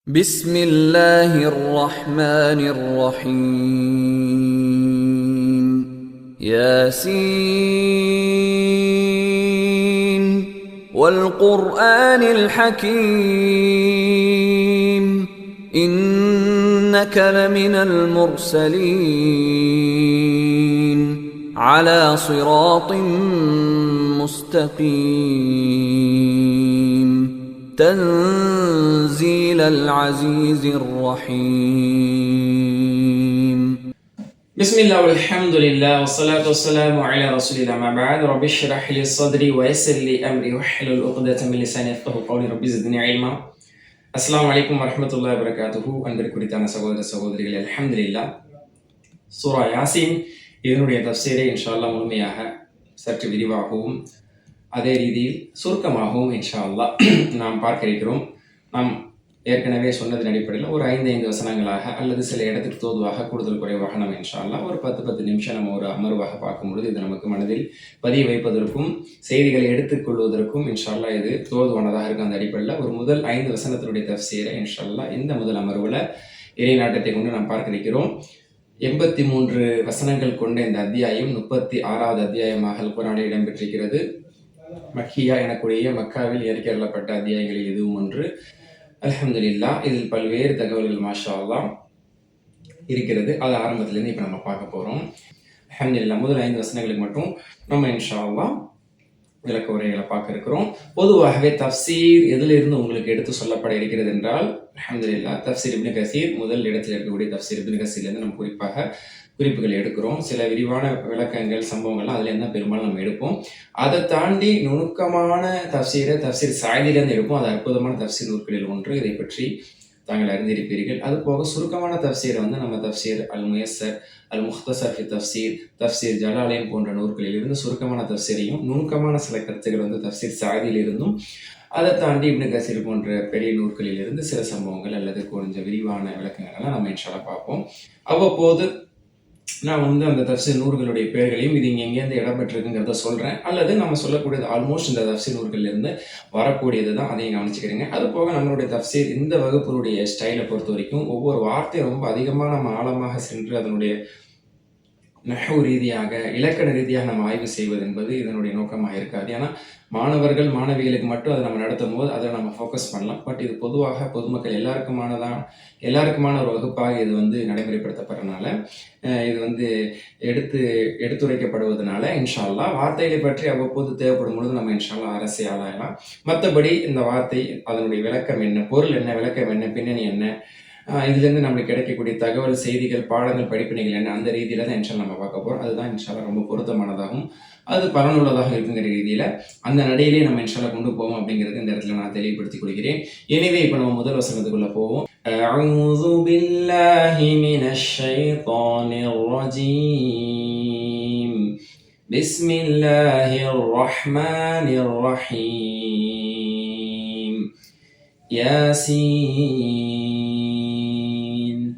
بسم الله الرحمن الرحيم ياسين والقرآن الحكيم إنك لمن المرسلين على صراط مستقيم تنزيل العزيز الرحيم بسم الله والحمد لله والصلاة والسلام على رسول الله ما بعد رب اشرح لي صدري ويسر لي أمري واحلل عقدة من لساني يفقهوا قولي رب زدني علما. அஸ்ஸலாமு அலைக்கும் வரஹ்மத்துல்லாஹி வபரகாத்துஹு. அன்பிற்குரித்தான சகோதர சகோதரிகளே, அல்ஹம்துலில்லாஹ். சூரா யாசீன் இதனுடைய தஃப்சீரை இன்ஷா அல்லாஹ் முழுமையாக சற்று விரிவாகவும் அதே ரீதியில் சுருக்கமாகவும் இன்ஷா அல்லாஹ் நாம் பார்க்க இருக்கிறோம். நாம் ஏற்கனவே சொன்னதன் அடிப்படையில் ஒரு 5 வசனங்களாக அல்லது சில இடத்துக்கு தோதுவாக கூடுதல் குறைவாக நம்ம இன்ஷா அல்லாஹ் ஒரு 10 நிமிஷம் நம்ம ஒரு அமர்வாக பார்க்கும்பொழுது இது நமக்கு மனதில் பதிய வைப்பதற்கும் செய்திகளை எடுத்துக்கொள்வதற்கும் இன்ஷா அல்லாஹ் இது தோதுவானதாக இருக்கும். அந்த அடிப்படையில் ஒரு முதல் 5 வசனத்தினுடைய தஃப்சீரை இன்ஷா அல்லாஹ் இந்த முதல் அமர்வில் இறை நாட்டத்தை கொண்டு நாம் பார்க்க இருக்கிறோம். 83 வசனங்கள் கொண்ட இந்த அத்தியாயம் 36வது அத்தியாயமாக குர்ஆனில் இடம்பெற்றிருக்கிறது. மக்கியா எனக்கூடிய மக்காவில் இறக்கப்பட்ட அத்தியாயங்களில் இதுவும் ஒன்று. அல்ஹம்துலில்லாஹ். இதில் பல்வேறு தகவல்கள் மாஷா அல்லாஹ் இருக்கிறது. அது ஆரம்பத்திலேருந்து இப்போ நம்ம பார்க்க போகிறோம். அல்ஹம்துலில்லாஹ். முதல் 5 வசனங்களுக்கு மட்டும் நம்ம இன்ஷா அல்லாஹ் விளக்க உரைகளை பார்க்க இருக்கிறோம். பொதுவாகவே தஃப்சீர் எதிலிருந்து உங்களுக்கு எடுத்து சொல்லப்பட இருக்கிறது என்றால் அல்ஹம்துலில்லாஹ் தஃப்சீர் இப்னு கஸீர் முதல் இடத்தில் இருக்கக்கூடிய தஃப்சீர் இப்னு கஸீர்லேருந்து நம்ம குறிப்பாக குறிப்புகள் எடுக்கிறோம். சில விரிவான விளக்கங்கள் சம்பவங்கள்லாம் அதில் என்ன பெரும்பாலும் நம்ம எடுப்போம். அதை தாண்டி நுணுக்கமான தஃப்சீர் சாயிலிருந்து எடுப்போம். அது அற்புதமான தஃப்சீர் நூல்களில் ஒன்று. இதை பற்றி தாங்கள் அறிந்திருப்பீர்கள். அது போக சுருக்கமான தஃப்சீரை நம்ம தஃப்சீர் அல் முயஸ்ஸர், அல் முஹ்தஸர் ஃபி தஃப்சீர் ஜலாலைன் போன்ற நூல்களில் இருந்து சுருக்கமான தஃப்சீரையும் நுணுக்கமான சில கருத்துக்கள் தஃப்சீர் சாயிலில் இருந்தும் அதை தாண்டி இப்னு கஸீர் போன்ற பெரிய நூல்களில் இருந்து சில சம்பவங்கள் அல்லது கொஞ்சம் விரிவான விளக்கங்கள்லாம் நம்ம இன்ஷா அல்லாஹ் பார்ப்போம். அவ்வப்போது நான் அந்த தஃப்சீர் நூல்களுடைய பெயர்களையும் இது எங்கேருந்து இடம்பெற்றிருக்குங்கிறத சொல்கிறேன். அல்லது நம்ம சொல்லக்கூடியது ஆல்மோஸ்ட் இந்த தஃப்சீர் நூல்கள்லேருந்து வரக்கூடியது தான், அதையும் கவனிச்சுக்கிறீங்க. அது போக நம்மளுடைய தஃப்சீர் இந்த வகுப்பினுடைய ஸ்டைலை பொறுத்த வரைக்கும் ஒவ்வொரு வார்த்தையும் ரொம்ப அதிகமாக நம்ம ஆழமாக சென்று அதனுடைய நஹ்வு ரீதியாக இலக்கண ரீதியாக நம்ம ஆய்வு செய்வது என்பது இதனுடைய நோக்கமாக இருக்காது. ஏன்னா மாணவர்கள் மாணவிகளுக்கு மட்டும் அதை நம்ம நடத்தும் போது அதை நம்ம ஃபோக்கஸ் பண்ணலாம். பட் இது பொதுவாக பொதுமக்கள் எல்லாருக்குமான ஒரு வகுப்பாக இது நடைமுறைப்படுத்தப்படுறதுனால இது எடுத்துரைக்கப்படுவதனால இன்ஷா அல்லாஹ் வார்த்தைகளை பற்றி அவ்வப்போது தேவைப்படும் பொழுது நம்ம இன்ஷா அல்லாஹ் அரசியலாகலாம். மற்றபடி இந்த வார்த்தை அதனுடைய விளக்கம் என்ன, பொருள் என்ன, விளக்கம் என்ன, பின்னணி என்ன, இதுலேருந்து நம்மளுக்கு கிடைக்கக்கூடிய தகவல், செய்திகள், பாடங்கள், படிப்பினைகள் என்ன, அந்த ரீதியில் தான் இன்ஷா நம்ம பார்க்க போகிறோம். அதுதான் இன்ஷா அல்லாஹ் ரொம்ப பொருத்தமானதாகவும் அது பலனுள்ளதாக இருக்குங்கிற ரீதியில் அந்த நடையிலே நம்ம இன்ஷா அல்லாஹ் கொண்டு போவோம் அப்படிங்கிறது இந்த இடத்துல நான் தெளிவுபடுத்திக் கொள்கிறேன். எனவே இப்போ நம்ம முதல் வசனத்துக்குள்ள போவோம். அஊது பில்லாஹி மினஷ் ஷைத்தானிர் ரஜீம். பிஸ்மில்லாஹிர் ரஹ்மானிர் ரஹீம். யாசீன்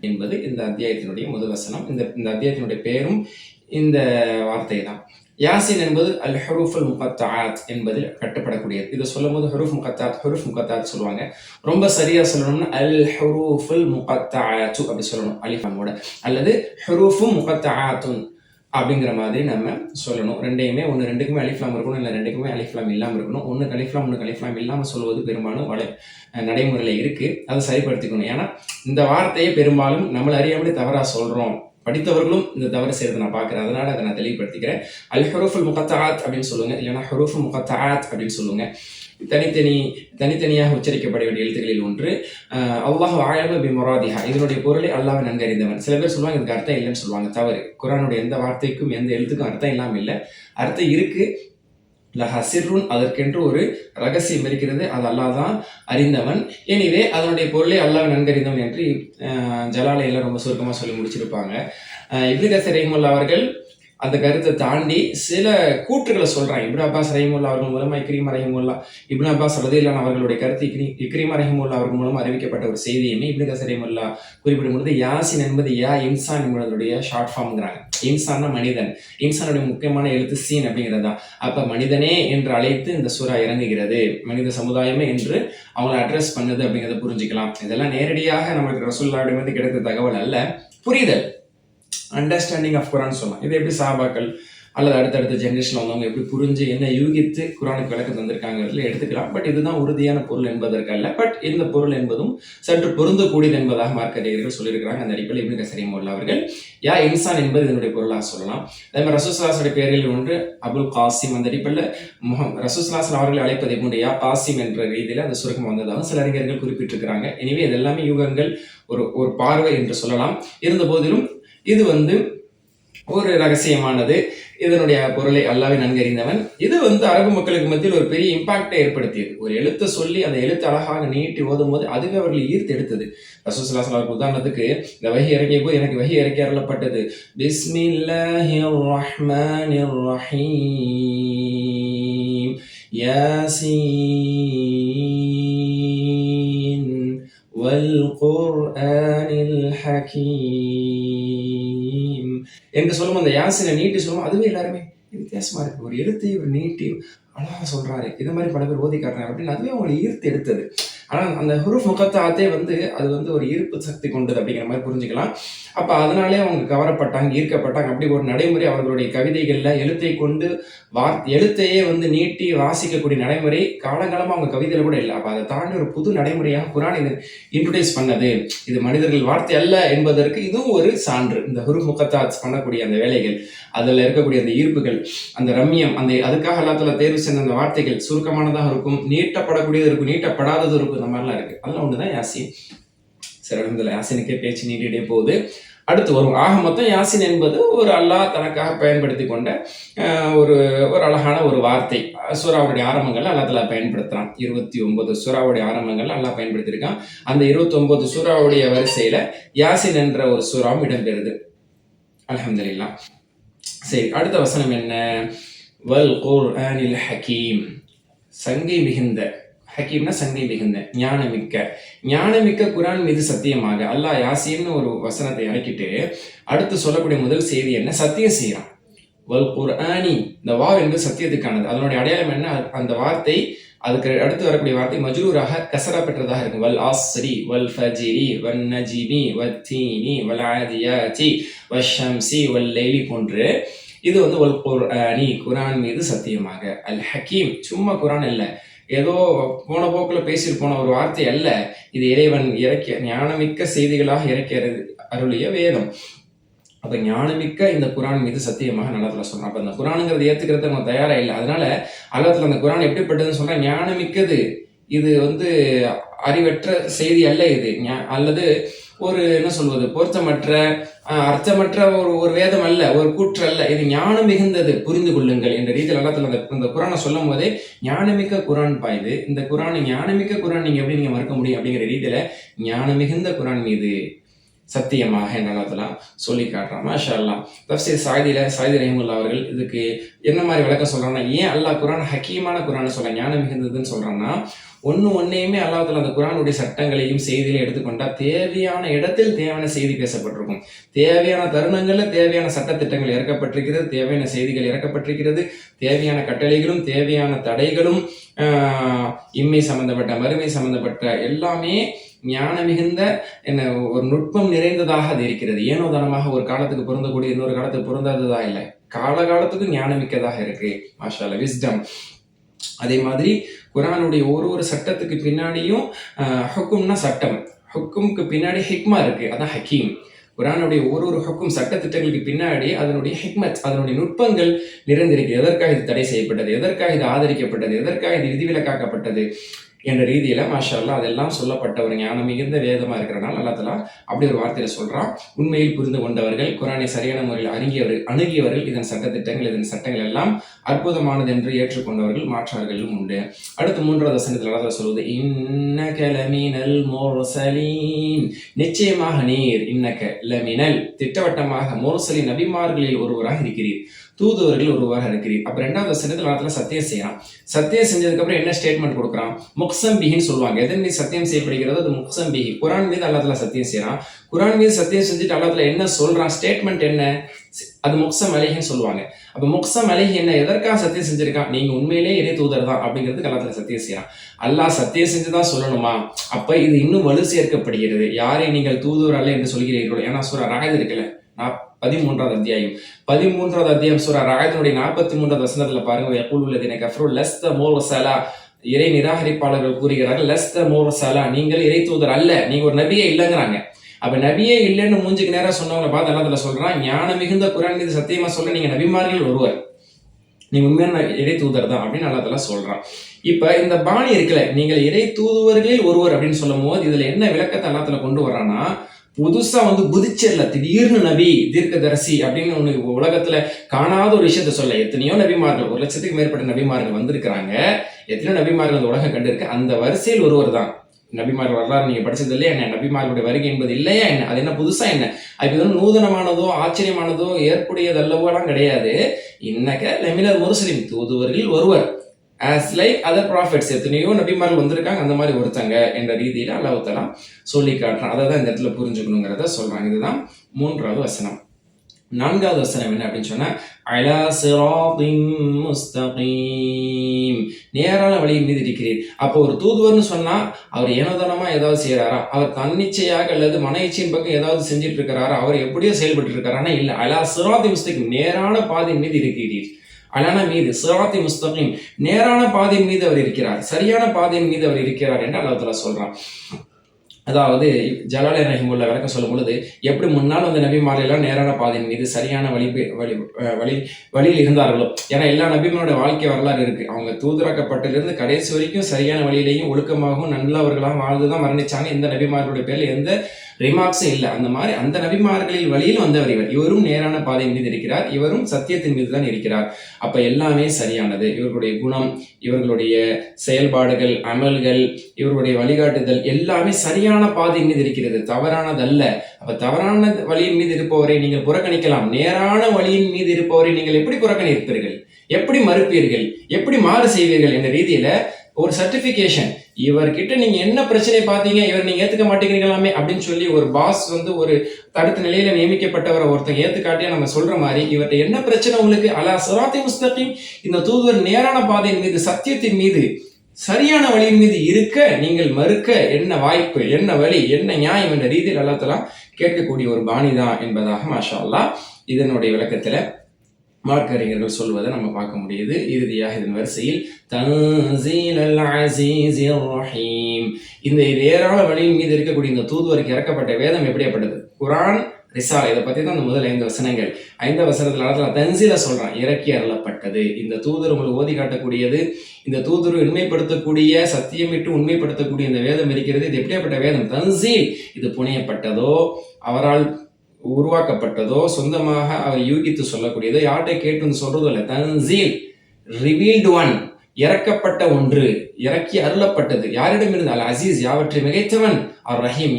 என்பது இந்த அத்தியாயத்தினுடைய முதல் வசனம். இந்த அத்தியாயத்தினுடைய பெயரும் இந்த வார்த்தை தான். யாசின் என்பது அல் ஹுரூஃபுல் முகத்தாத் என்பதில் கட்டப்படக்கூடியது. இதை சொல்லும் போது ஹுரூஃப் முகத்தாத் சொல்லுவாங்க. ரொம்ப சரியா சொல்லணும்னா அல் ஹுரூஃபுல் முகத்தாத்து அப்படி சொல்லணும் அலிஃபாமோட, அல்லது ஹுரூஃபும் முகத்தாத்துன் அப்படிங்கிற மாதிரி நம்ம சொல்லணும். ரெண்டையுமே ரெண்டுக்குமே அலிஃப்லாம் இருக்கணும், இல்லை ரெண்டுக்குமே அலிஃப்லாம் இல்லாமல் இருக்கணும். ஒன்றுக்கு அலிஃப்லாம் இல்லாமல் சொல்வது பெரும்பாலும் நடைமுறையில் இருக்குது. அதை சரிப்படுத்திக்கணும். ஏன்னா இந்த வார்த்தையை பெரும்பாலும் நம்மளை அறியாமலே தவறாக சொல்கிறோம். படித்தவர்களும் இந்த தவறு செய்யறதை நான் பார்க்குறேன். அதனால அதை நான் தெளிவுபடுத்திக்கிறேன். அல் ஹுரூஃபுல் முகத்தாத் அப்படின்னு சொல்லுங்க, இல்லைன்னா ஹுரூஃபுல் முகத்தாத் அப்படின்னு சொல்லுங்க. தனித்தனியாக உச்சரிக்கப்பட வேண்டிய எழுத்துக்களில் ஒன்று. அல்லாஹு ஆயம பி முராதிஹா, இதனுடைய பொருளை அல்லாஹ் நன்கறிந்தவன். சில பேர் சொல்லுவாங்க இதுக்கு அர்த்தம் இல்லைன்னு சொல்லுவாங்க. தவறு. குர்ஆனுடைய எந்த வார்த்தைக்கும் எந்த எழுத்துக்கும் அர்த்தம் இல்லாமல் இல்லை, அர்த்தம் இருக்கு. லஹா சிர்ருன், அதற்கென்று ஒரு ரகசியம் இருக்கிறது, அது அல்லாஹ் தான் அறிந்தவன். எனவே அதனுடைய பொருளை அல்லாஹ் நன்கறிந்தவன் என்று ஜலாலையெல்லாம் ரொம்ப சுருக்கமாக சொல்லி முடிச்சிருப்பாங்க. இப்னு கஸீர் ரஹிமஹுல்லாஹ் அவர்கள் அந்த கருத்தை தாண்டி சில கூற்றுகளை சொல்றாங்க. இப்னு அப்பாஸ் ரஹிமுல்லா அவர்கள் மூலமா இக்ரீமா ரஹிமுல்லா, இப்னு அப்பாஸ் ரலியல்லாஹு அவர்களுடைய கருத்து இக்ரீமா ரஹிமுல்லா அவர்கள் மூலமா அறிவிக்கப்பட்ட ஒரு செய்தியுமே இப்னு கஸீர் ரஹிமுல்லா குறிப்பிடும்பொழுது, யாசின் என்பது யா இன்சான் என்பதனுடைய ஷார்ட் ஃபார்ம்ங்கிறாங்க. இன்சான்னா மனிதன், இன்சானுடைய முக்கியமான எழுத்து சீன் அப்படிங்கிறது தான். அப்ப மனிதனே என்று அழைத்து இந்த சூரா இறங்குகிறது, மனித சமுதாயமே என்று அவங்களை அட்ரஸ் பண்ணுது அப்படிங்கிறத புரிஞ்சுக்கலாம். இதெல்லாம் நேரடியாக நமக்கு ரசூலுல்லாஹ்விடமிருந்து கிடைத்த தகவல் அல்ல, புரிதல், அண்டர்ஸ்டாண்டிங் ஆஃப் குரான் சொல்லலாம். இது எப்படி சஹாபாக்கள் அல்லது அடுத்தடுத்த ஜென்ரேஷன் வந்தவங்க எப்படி புரிஞ்சு என்ன யூகித்து குரானுக்கு விளக்கம் தந்திருக்காங்கிறதுல எடுத்துக்கலாம். பட் இதுதான் உறுதியான பொருள் என்பதற்கு அல்ல. பட் இந்த பொருள் என்பதும் சற்று பொருந்தக்கூடியது என்பதாக மார்க்கறிஞர்கள் சொல்லியிருக்கிறாங்க. அந்த அடிப்படையில் இப்னு கஸீர் ரஹிமஹுல்லாஹ் அவர்கள் யா இன்சான் என்பது இதனுடைய பொருளாக சொல்லலாம். அதே மாதிரி ரசூல் ஸல்லல்லாஹு அலைஹி பேரில் ஒன்று அபுல் காசிம், அந்த அடிப்படையில் ரசூல் ஸல்லல்லாஹு அலைஹி அவர்களை அழைப்பதை போன்று யா காசிம் என்ற ரீதியில் அந்த சுருக்கம் வந்ததாக சில அறிஞர்கள் குறிப்பிட்டிருக்கிறாங்க. எனவே இது எல்லாமே யூகங்கள், ஒரு பார்வை என்று சொல்லலாம். இருந்த போதிலும் இது ஒரு ரகசியமானது. இதனுடைய பொருளை அல்லாஹ்வே நன்கறிந்தவன். இது அரபு மக்களுக்கு மத்தியில் ஒரு பெரிய இம்பாக்டை ஏற்படுத்தியது. ஒரு எழுத்தை சொல்லி அந்த எழுத்து அழகாக நீட்டி ஓதும் போது அதுவே அவர்களை ஈர்த்து எடுத்தது. ரசூல் ஸல்லல்லாஹு அலைஹி வஸல்லம் உதாரணத்துக்கு இந்த வஹி இறங்கிய போது எனக்கு வஹி இறக்கி அருளப்பட்டது பிஸ்மில்லாஹிர் ரஹ்மானிர் ரஹீம் யாசீன் வல் குர்ஆனில் ஹகீம் என்று சொல்லும் அந்த யாசினை நீட்டி சொல்லும். அதுவே எல்லாருமே வித்தியாசமா இருக்கு, ஒரு எழுத்தை ஒரு நீட்டி அழகா சொல்றாரு, இது மாதிரி பல பேர் ஓதி காட்டுறாரு அப்படின்னு அதுவே அவங்களை ஈர்த்து எடுத்தது. ஆனால் அந்த ஹுரூஃப் முகத்தாத்தே அது ஒரு ஈர்ப்பு சக்தி கொண்டது அப்படிங்கிற மாதிரி புரிஞ்சுக்கலாம். அப்போ அதனாலே அவங்க கவரப்பட்டாங்க, ஈர்க்கப்பட்டாங்க. அப்படி ஒரு நடைமுறை அவர்களுடைய கவிதைகளில் எழுத்தை கொண்டு எழுத்தையே நீட்டி வாசிக்கக்கூடிய நடைமுறை காலங்காலமாக அவங்க கவிதையில கூட இல்லை. அப்போ அதை தாண்டி ஒரு புது நடைமுறையாக குரான் இது இன்ட்ரோடியூஸ் பண்ணது. இது மனிதர்கள் வார்த்தை அல்ல என்பதற்கு இதுவும் ஒரு சான்று. இந்த ஹுரூஃப் முகத்தாத் பண்ணக்கூடிய அந்த வேலைகள், அதில் இருக்கக்கூடிய அந்த ஈர்ப்புகள், அந்த ரம்யம், அதுக்காக அல்லாஹ் தேர்வு செய்த அந்த வார்த்தைகள் சுருக்கமானதாக இருக்கும், நீட்டப்படக்கூடியது இருக்கும், நீட்டப்படாதது இருக்கும், இந்த மாதிரிலாம் இருக்கு. அதெல்லாம் ஒண்ணுதான் யாசின். சரி, அல்ஹம்துலில்லாஹ், யாசினுக்கே பேச்சு நீட்டிட்டே போகுது. அடுத்து வரும். ஆக மொத்தம் யாசின் என்பது ஒரு அல்லாஹ் தனக்காக பயன்படுத்தி கொண்ட ஒரு அழகான ஒரு வார்த்தை. சூராவுடைய ஆரம்பங்கள்ல அல்லாஹ் தஆலா பயன்படுத்துறான். 29 சூராவுடைய ஆரம்பங்கள்ல அல்லாஹ் பயன்படுத்தியிருக்கான். அந்த 29 சூராவுடைய வரிசையில யாசின் என்ற ஒரு சூறாவும் இடம்பெறுது. அல்ஹம்துலில்லாஹ். சரி, அடுத்த வசனம் என்ன? வல் குர்ஆனில் ஹகீம், சங்கை மிகுந்த, ஹக்கீம்னா சங்கை மிகுந்த, ஞானமிக்க குரான் மீது சத்தியமாக. அல்லாஹ் யாசீன்னு ஒரு வசனத்தை இறக்கிட்டு அடுத்து சொல்லக்கூடிய முதல் செய்தி என்ன? சத்தியம் செய்யறான். வல் குர்ஆனி, இந்த வாவ் என்பது சத்தியத்துக்கானது. அதனுடைய அடையாளம் என்ன? அந்த வார்த்தை, அதுக்கு அடுத்து வரக்கூடிய வார்த்தை மஜ்ரூராக கசரா பெற்றதாக இருக்கும். வல் ஆஸ்ரி வல் ஃபஜ்ரி வன் நஜ்மி வத்தீனி வல் ஆதியாதி வஷ்ஷம்சி வல் லைலி போன்று இது வல் குர்ஆனி, குரான் மீது சத்தியமாக. அல் ஹக்கீம், சும்மா குரான் இல்லை, ஏதோ போன போக்கில் பேசிட்டு போன ஒரு வார்த்தை அல்ல. இது இறைவன் இறக்கிய ஞானமிக்க செய்திகளாக இறக்கிய அருளிய வேதம். அப்ப ஞானமிக்க இந்த குரான் மீது சத்தியமாக நல்லதுல சொல்றான். அப்ப அந்த குரானுங்கிறது ஏத்துக்கிறது அவங்க தயாரா இல்லை. அதனால அல்லாஹ் அந்த குரான் எப்படிப்பட்டதுன்னு சொல்றான்? ஞானமிக்கது. இது அறிவற்ற செய்தி அல்ல இது, அல்லது ஒரு என்ன சொல்வது, பொருத்தமற்ற அர்த்தமற்ற ஒரு வேதம் அல்ல, ஒரு கூற்று அல்ல. இது ஞானம் மிகுந்தது, புரிந்து கொள்ளுங்கள் என்ற ரீதியில் அல்லாஹ் இந்த குரானை சொல்லும் போதே ஞானமிக்க குரான் பாயுது. இந்த குரான் ஞானமிக்க குரான் நீங்க எப்படி நீங்க மறக்க முடியும் அப்படிங்கிற ரீதியில ஞானம் மிகுந்த குரான் மீது சத்தியமாக அல்லாஹ் சொல்லி காட்டுறான். மாஷா அல்லாஹ். தஃப்சீர் சாயிதி ரஹிமஹுல்லாஹ் அவர்கள் இதுக்கு என்ன மாதிரி விளக்கம் சொல்றாங்கன்னா, ஏன் அல்லாஹ் குரான் ஹக்கீமான குரான் சொல்ல, ஞானம் மிகுந்ததுன்னு சொல்றான்னா, ஒன்னையுமே அல்லாஹ் அந்த குரானுடைய சட்டங்களையும் செய்திகளையும் எடுத்துக்கொண்டா தேவையான இடத்தில் தேவையான செய்தி பேசப்பட்டிருக்கும். தேவையான தருணங்கள்ல தேவையான சட்டத்திட்டங்கள் இறக்கப்பட்டிருக்கிறது, தேவையான செய்திகள் இறக்கப்பட்டிருக்கிறது, தேவையான கட்டளைகளும் தேவையான தடைகளும், இம்மை சம்பந்தப்பட்ட மறுமை சம்பந்தப்பட்ட எல்லாமே ஞான மிகுந்த ஒரு நுட்பம் நிறைந்ததாக அது இருக்கிறது. ஏனோ தானமாக ஒரு காலத்துக்கு பொருந்தக்கூடிய இன்னொரு காலத்துக்கு பொருந்தாததா இல்லை, காலகாலத்துக்கும் ஞானமிக்கதாக இருக்கு. மாஷா அல்லாஹ், விஸ்டம். அதே மாதிரி குரானுடைய ஒரு சட்டத்துக்கு பின்னாடியும் ஹுக்கும்னா சட்டம், ஹுக்கும்க்கு பின்னாடி ஹிக்மா இருக்கு, அதான் ஹக்கீம். குரானுடைய ஒரு ஹுக்கும் சட்டத்திட்டங்களுக்கு பின்னாடி அதனுடைய ஹிக்மத், அதனுடைய நுட்பங்கள் நிறைந்திருக்கு. எதற்காக இது தடை செய்யப்பட்டது, எதற்காக இது ஆதரிக்கப்பட்டது, எதற்காக இது விதிவிலக்காக்கப்பட்டது, என்ற ரீதியில மாஷா அல்லாஹ் அதெல்லாம் சொல்லப்பட்ட ஒரு ஞானம் மிகுந்த வேதமா இருக்கிறனால அல்லாஹ் தஆலா அப்படி ஒரு வார்த்தையில சொல்றான். உண்மையில் புரிந்து கொண்டவர்கள், குர்ஆனை சரியான முறையில் அணுகியவர்கள் இதன் சட்டத்திட்டங்கள், இதன் சட்டங்கள் எல்லாம் அற்புதமானது என்று ஏற்றுக்கொண்டவர்கள் மாற்றார்களும் உண்டு. அடுத்து 3வது வசனத்தில் அல்லாஹ் சொல்வது, இன்னக லமினல் முர்சலீன், நிச்சயமாக நீர், இன்னக லமினல் திட்டவட்டமாக, முர்சலீன் நபிமார்களில் ஒருவராக இருக்கிறீர், தூதுவர்கள் ஒருவராக இருக்கிறீர். அப்ப 2வது வசனத்தில் அல்லாஹ் சத்தியம் செய்யறான். சத்தியம் செஞ்சதுக்கு அப்புறம் என்ன ஸ்டேட்மெண்ட் கொடுக்குறான்? முக்ஸம் பிஹின்னு சொல்லுவாங்க. எதன் மீது சத்தியம் செய்யப்படுகிறதோ அது முக்ஸம் பிஹி. குர்ஆன் மீது அல்லாஹ் சத்தியம் செய்யறான். குர்ஆன் மீது சத்தியம் செஞ்சுட்டு அல்லாஹ் என்ன சொல்றான்? ஸ்டேட்மெண்ட் என்ன? அது முக்ஸம் அலைஹின்னு சொல்லுவாங்க. அப்ப முக்ஸம் அலைஹி என்ன, எதற்காக சத்தியம் செஞ்சிருக்கான்? நீங்க உண்மையிலே இறை தூதர் தான் அப்படிங்கிறதுக்கு அல்லாஹ் சத்தியம் செய்யறான். அல்லாஹ் சத்தியம் செஞ்சுதான் சொல்லணுமா? அப்ப இது இன்னும் வலு சேர்க்கப்படுகிறது. யாரை நீங்கள் தூதுவர் அல்ல என்று சொல்கிறீர்களோ, ஏன்னா சூரா ராயத் இருக்குல்ல, 13வது அத்தியாயம் 13வது அத்தியாயம் சூரா ராயத்தினுடைய 43வது வசனத்துல பாருங்க, யகூலுல்லதீன கஃபரு லஸ்த முர்ஸலா, இறை நிராகரிப்பாளர்கள் கூறுகிறார்கள், லஸ்த முர்ஸலா, நீங்கள் இறை தூதர் அல்ல, நீங்க ஒரு நபியே இல்லைங்கிறாங்க. அப்ப நபியே இல்லைன்னு மூஞ்சுக்கு நேரம் சொன்னவங்களை பார்த்து அல்லாஹ் சொல்றான், ஞான மிகுந்த குர்ஆன் மீது சத்தியமா சொல்ல, நீங்க நபிமார்கள் ஒருவர், நீங்க உண்மையான இறை தூதர் தான் அப்படின்னு அல்லாஹ் சொல்றான். இப்ப இந்த பாணி இருக்குல்ல, நீங்கள் இறை தூதுவர்களில் ஒருவர் அப்படின்னு சொல்லும் போது இதுல என்ன விளக்கத்தை அல்லாஹ் கொண்டு வர்றான்னா, புதுசா குதிச்சிடல, திடீர்னு நபி தீர்க்கதரிசி அப்படின்னு ஒண்ணு உலகத்துல காணாத ஒரு விஷயத்த சொல்ல. எத்தனையோ நபிமார்கள், 1 லட்சத்துக்கு மேற்பட்ட நபிமார்கள் வந்திருக்கிறாங்க, எத்தனையோ நபிமார்கள் அந்த உலகம் கண்டிருக்கு, அந்த வரிசையில் ஒருவர் தான். நபிமார்கள் வரலாறு நீங்க படிச்சது இல்லையா என்ன? நபிமார்களுடைய வருகை என்பது இல்லையா என்ன? அது என்ன புதுசா என்ன? அது நூதனமானதோ ஆச்சரியமானதோ ஏற்புடையதல்லவோலாம் கிடையாது. இன்னக லமினல் முர்சலீன், தூதுவர்களில் ஒருவர். as like other prophets, எத்தனையோ நபிமார்கள் வந்திருக்காங்க, அந்த மாதிரி ஒருத்தங்க என்ற ரீதியில அல்லாஹ் தஆலா சொல்லி காட்டுறான். அதை தான் இந்த இடத்துல புரிஞ்சுக்கணுங்கிறத சொல்றாங்க. இதுதான் 3வது வசனம். 4வது வசனம் என்ன அப்படின்னு சொன்னா, அலா சிராத்தின் முஸ்தகீம், நேரான வழியின் மீது இருக்கிறீர். அப்போ ஒரு தூதுவர்னு சொன்னா அவர் ஏனோதானமா ஏதாவது செய்யறாரா? அவர் தன்னிச்சையாக அல்லது மன இச்சையின் பக்கம் ஏதாவது செஞ்சுட்டு இருக்கிறாரா? அவர் எப்படியோ செயல்பட்டு இருக்கிறாரா? இல்ல, அலா சிராத்தி முஸ்தகீம், நேரான பாதையின் மீது இருக்கிறீர். அலான மீது, சிராத்தி முஸ்தகீம், நேரான பாதையின் மீது அவர் இருக்கிறார், சரியான பாதையின் மீது அவர் இருக்கிறார் என்று அல்லாஹ் தஆலா சொல்றான். அதாவது ஜலாலே ரஹிமுல்லா விளக்கம் சொல்லும் பொழுது, எப்படி முன்னால் வந்த நபிமாரெல்லாம் நேரான பாதையின் மீது சரியான வழியில் இருந்தார்களோ, ஏன்னா எல்லா நபிமாரோட வாழ்க்கை வரலாறு இருக்கு, அவங்க தூதராக்கப்பட்டிலிருந்து கடைசி வரைக்கும் சரியான வழியிலையும் ஒழுக்கமாகவும் நல்லவர்களாக வாழ்ந்துதான் மரணிச்சாங்க. எந்த நபிமார்களுடைய பேர்ல எந்த ரிமார்க்ஸும் இல்லை. அந்த மாதிரி அந்த நபிமார்களில் வழியில் வந்தவர் இவர். இவரும் நேரான பாதையின் மீது இருக்கிறார், இவரும் சத்தியத்தின் மீது தான் இருக்கிறார். அப்ப எல்லாமே சரியானது. இவர்களுடைய குணம், இவர்களுடைய செயல்பாடுகள், அமல்கள், இவர்களுடைய வழிகாட்டுதல் எல்லாமே சரியான பாதையின் மீது இருக்கிறது, தவறானதல்ல. அப்ப தவறான வழியின் மீது இருப்பவரை நீங்கள் புறக்கணிக்கலாம், நேரான வழியின் மீது இருப்பவரை நீங்கள் எப்படி புறக்கணிப்பீர்கள், எப்படி மறுப்பீர்கள், எப்படி மாறு செய்வீர்கள் என்ற ரீதியில ஒரு சர்டிபிகேஷன், இவர்கிட்ட நீங்க என்ன பிரச்சனை பார்த்தீங்க, இவர் நீங்க ஏத்துக்க மாட்டேங்கிறீங்களாமே அப்படின்னு சொல்லி ஒரு பாஸ் ஒரு தடுத்த நிலையில நியமிக்கப்பட்டவரை ஒருத்தங்க ஏத்துக்காட்டியா நம்ம சொல்ற மாதிரி, இவர்கிட்ட என்ன பிரச்சனை உங்களுக்கு, அலா சிராத்தி முஸ்தகீம், இந்த தூதுவர் நேரான பாதையின் மீது, சத்தியத்தின் மீது, சரியான வழியின் மீது இருக்க நீங்கள் மறுக்க என்ன வாய்ப்பு, என்ன வழி, என்ன நியாயம் என்ற ரீதியில் அல்லாஹ் தஆலா கேட்கக்கூடிய ஒரு பாணிதான் என்பதாக மாஷா அல்லாஹ் இதனுடைய விளக்கத்துல மார்க்க அறிஞர்கள் சொல்வதை நம்ம பார்க்க முடியுது. இறுதியாக இதன் வரிசையில் தன்சீலல் அஸீஸிர் ரஹீம், இந்த ஏராள வழியின் மீது இருக்கக்கூடிய இந்த தூதுவருக்கு இறக்கப்பட்ட வேதம் எப்படியாப்பட்டது? குர்ஆன், ரிசாலா, இதை பத்தி தான் அந்த முதல் 5 வசனங்கள். 5 வசனத்துல அல்லாஹ் தன்சீல சொல்றான், இறக்கி அருளப்பட்டது. இந்த தூதர் உங்களுக்கு ஓதி காட்டக்கூடியது, இந்த தூதர் உண்மைப்படுத்தக்கூடிய, சத்தியமிட்டு உண்மைப்படுத்தக்கூடிய இந்த வேதம் இருக்கிறது. இது எப்படியாப்பட்ட வேதம்? தன்சீல், இது புனையப்பட்டதோ, அவரால் உருவாக்கப்பட்டதோ, சொந்தமாக அவர் யூகித்து சொல்லக்கூடியதோ, யார்கிட்ட கேட்டு சொல்றதோ இல்லை. தன்சீல், ரிவீல்டு ஒன், இறக்கப்பட்ட ஒன்று, இறக்கி அருளப்பட்டது. யாரிடமிருந்து? அல் அசீஸ், யாவற்றை மிகைத்தவன், அர் ரஹீம்,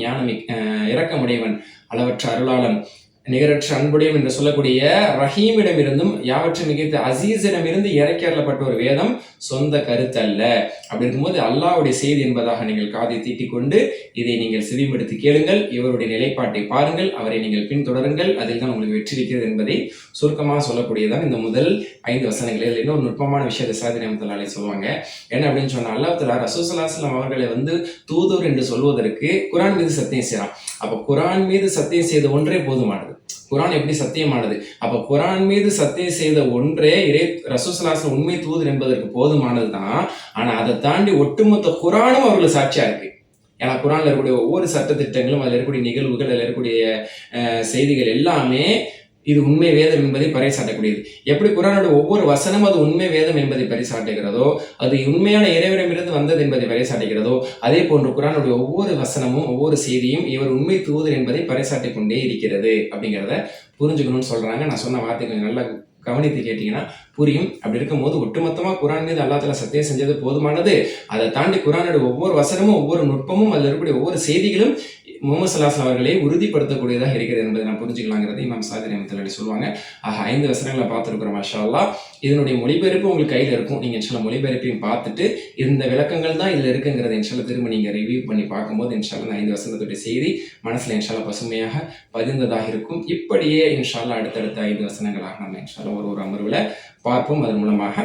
இரக்கமுடையவன், அளவற்ற அருளாளன், நிகரற்ற அன்புடையம் என்று சொல்லக்கூடிய ரஹீமிடமிருந்தும் யாவற்றை மிகைத்த அசீஸிடமிருந்து இறக்கி அருளப்பட்ட ஒரு வேதம், சொந்த கருத்து அல்ல. அப்படி இருக்கும்போது அல்லாஹ்வுடைய செய்தி என்பதாக நீங்கள் காதை தீட்டிக் கொண்டு இதை நீங்கள் செவிமடுத்து கேளுங்கள், இவருடைய நிலைப்பாட்டை பாருங்கள், அவரை நீங்கள் பின்தொடருங்கள், அதில் தான் உங்களுக்கு வெற்றி இருக்கிறது என்பதை சுருக்கமாக சொல்லக்கூடியதான் இந்த முதல் 5 வசனங்களில். இன்னொரு நுட்பமான விஷயத்தை சாதி ரஹ்மத்துல்லாஹி சொல்லுவாங்க. என்ன அப்படின்னு சொன்னா, அல்லாஹ் தஆலா ரசூல் ஸல்லல்லாஹு அலைஹி வஸல்லம் அவர்களை தூதுவர் என்று சொல்வதற்கு குர்ஆன் மீது சத்தியம் செய்யலாம். அப்ப குர்ஆன் மீது சத்தியம் செய்த ஒன்றே போதுமானது. குர்ஆன் எப்படி சத்தியமானது? அப்ப குர்ஆன் மீது சத்தியம் செய்த ஒன்றே ரசூல் ஸல்லல்லாஹு அலைஹி வஸல்லம் உண்மை தூதர் என்பதற்கு போதுமானது தான். ஆனா அதை தாண்டி ஒட்டுமொத்த குர்ஆனும் அவர்களுக்கு சாட்சியா இருக்கு. ஏன்னா குர்ஆன்ல இருக்கக்கூடிய ஒவ்வொரு சட்டத்திட்டங்களும், அதில் இருக்கக்கூடிய நிகழ்வுகள், அதில் இருக்கக்கூடிய செய்திகள் எல்லாமே இது உண்மை வேதம் என்பதை பறைசாட்டக்கூடியது. எப்படி குர்ஆனோட ஒவ்வொரு வசனம் அது உண்மை வேதம் என்பதை பறைசாட்டுகிறதோ, அது உண்மையான இறைவனிடமிருந்து வந்தது என்பதை பறைசாட்டுகிறதோ, அதே போன்று குர்ஆனுடைய ஒவ்வொரு வசனமும் ஒவ்வொரு செய்தியும் இவர் உண்மை தூதர் என்பதை பறைசாட்டிக் கொண்டே இருக்கிறது அப்படிங்கிறத புரிஞ்சுக்கணும்னு சொல்றாங்க. நான் சொன்ன வார்த்தைகள் நல்லா கவனித்து கேட்டீங்கன்னா புரியும். அப்படி இருக்கும்போது ஒட்டுமொத்தமா குர்ஆன் மீது அல்லாஹ் தஆலா சத்தியம் செஞ்சது போதுமானது. அதை தாண்டி குர்ஆனோட ஒவ்வொரு வசனமும் ஒவ்வொரு நுட்பமும் அதில் இருக்கக்கூடிய ஒவ்வொரு செய்திகளும் முஹம்மது ஸல்லல்லாஹு அலைஹி வஸல்லம் அவர்களை உறுதிப்படுத்தக்கூடியதாக இருக்கிறது என்பதை நான் புரிஞ்சுக்கலாங்கிறது இமாம் சாதிக் ரஹ்மத்துல்லாஹி சொல்லுவாங்க. ஆக 5 வசனங்களை பார்த்துருக்கிறோம் மாஷா அல்லாஹ். இதனுடைய மொழிபெயர்ப்பு உங்களுக்கு கையில் இருக்கும். நீங்கள் இன்ஷால்லா மொழிபெயர்ப்பையும் பார்த்துட்டு இந்த விளக்கங்கள் தான் இதில் இருக்குங்கிறத இன்ஷால்லா திரும்ப நீங்கள் ரிவ்யூ பண்ணி பார்க்கும்போது இன்ஷால்லா இந்த 5 வசனத்துடைய செய்தி மனசில் இன்ஷால்லா பசுமையாக பதிந்ததாக இருக்கும். இப்படியே இன்ஷால்லா அடுத்தடுத்த 5 வசனங்களாக நம்ம இன்ஷால்லா ஒரு அமர்வில் பார்ப்போம். அதன் மூலமாக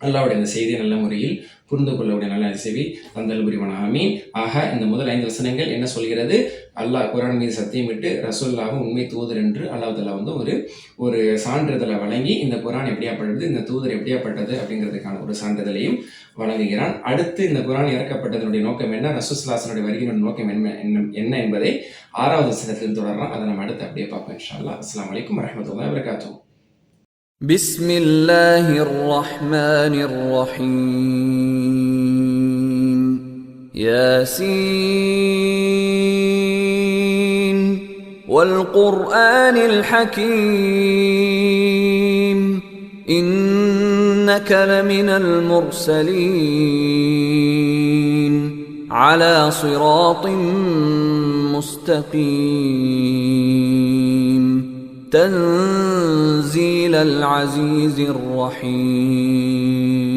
அல்லாஹ்வுடைய இந்த செய்தியை நல்ல முறையில் புரிந்து கொள்ளக்கூடிய நல்ல செய்தி தந்தல் புரிவான ஆமீன். ஆக இந்த முதல் 5 வசனங்கள் என்ன சொல்கிறது? அல்லாஹ் குர்ஆன் மீது சத்தியமிட்டு ரசூலுல்லாஹ்வும் உண்மை தூதர் என்று அல்லாஹ் தஆலா ஒரு சான்றிதழை வழங்கி இந்த குர்ஆன் எப்படியாப்பட்டது, இந்த தூதர் எப்படியாப்பட்டது அப்படிங்கிறதுக்கான ஒரு சான்றிதழையும் வழங்குகிறான். அடுத்து இந்த குர்ஆன் இறக்கப்பட்டதனுடைய நோக்கம் என்ன, ரசூல் ஸல்லல்லாஹு அலைஹி வஸல்லம் வருகையினுடைய நோக்கம் என்ன என்பதை 6வது வசனத்தில் தொடர்றோம். அதை நம்ம அடுத்து அப்படியே பார்ப்போம் இன்ஷா அல்லாஹ். அஸ்ஸலாமு அலைக்கும் வரஹ்மத்துல்லாஹி வபரகாத்துஹு. بسم الله الرحمن الرحيم ياسين والقرآن الحكيم إنك لمن المرسلين على صراط مستقيم تنزيل العزيز الرحيم